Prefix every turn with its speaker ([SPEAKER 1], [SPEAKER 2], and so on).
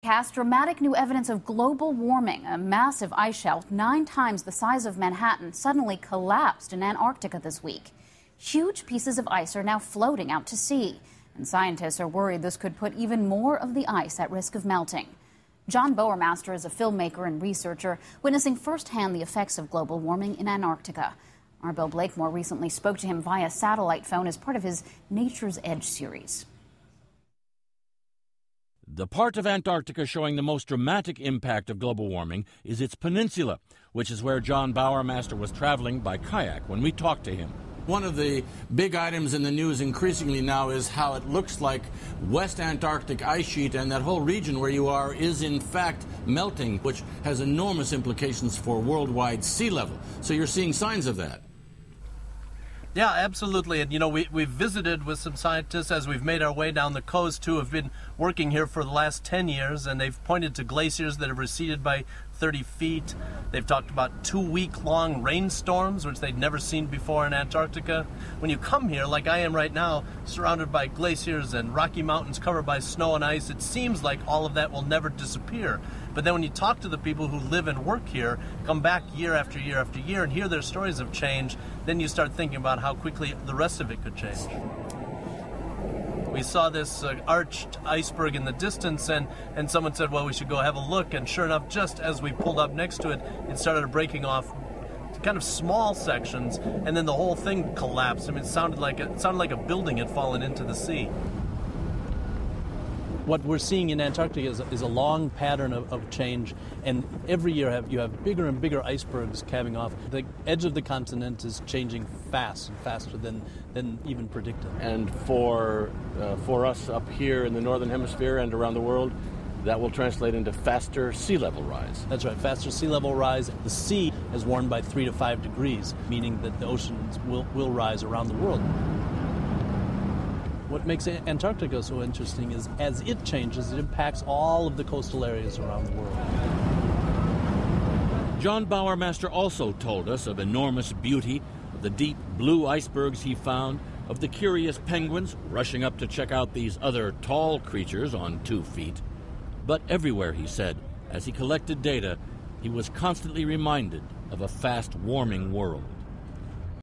[SPEAKER 1] Cast dramatic new evidence of global warming. A massive ice shelf 9 times the size of Manhattan suddenly collapsed in Antarctica this week. Huge pieces of ice are now floating out to sea, and scientists are worried this could put even more of the ice at risk of melting. John Bowermaster is a filmmaker and researcher witnessing firsthand the effects of global warming in Antarctica. Our Bill Blakemore recently spoke to him via satellite phone as part of his Nature's Edge series.
[SPEAKER 2] The part of Antarctica showing the most dramatic impact of global warming is its peninsula, which is where John Bowermaster was traveling by kayak when we talked to him. One of the big items in the news increasingly now is how it looks like West Antarctic ice sheet and that whole region where you are is in fact melting, which has enormous implications for worldwide sea level. So you're seeing signs of that.
[SPEAKER 3] Yeah, absolutely. And, we've visited with some scientists as we've made our way down the coast who have been working here for the last 10 years, and they've pointed to glaciers that have receded by 30 feet. They've talked about 2-week-long rainstorms, which they'd never seen before in Antarctica. When you come here, like I am right now, surrounded by glaciers and Rocky Mountains covered by snow and ice, it seems like all of that will never disappear. But then when you talk to the people who live and work here, come back year after year after year, and hear their stories of change, then you start thinking about how quickly the rest of it could change. We saw this arched iceberg in the distance, and someone said, well, we should go have a look. And sure enough, just as we pulled up next to it, it started breaking off kind of small sections, and then the whole thing collapsed. I mean, it sounded like a building had fallen into the sea. What we're seeing in Antarctica is a long pattern of change, and every year you have bigger and bigger icebergs calving off. The edge of the continent is changing fast and faster than even predicted.
[SPEAKER 2] And for us up here in the Northern Hemisphere and around the world, that will translate into faster sea level rise.
[SPEAKER 3] That's right, faster sea level rise. The sea has warmed by 3 to 5 degrees, meaning that the oceans will rise around the world. What makes Antarctica so interesting is as it changes, it impacts all of the coastal areas around the world.
[SPEAKER 2] John Bowermaster also told us of enormous beauty, of the deep blue icebergs he found, of the curious penguins rushing up to check out these other tall creatures on 2 feet. But everywhere, he said, as he collected data, he was constantly reminded of a fast-warming world.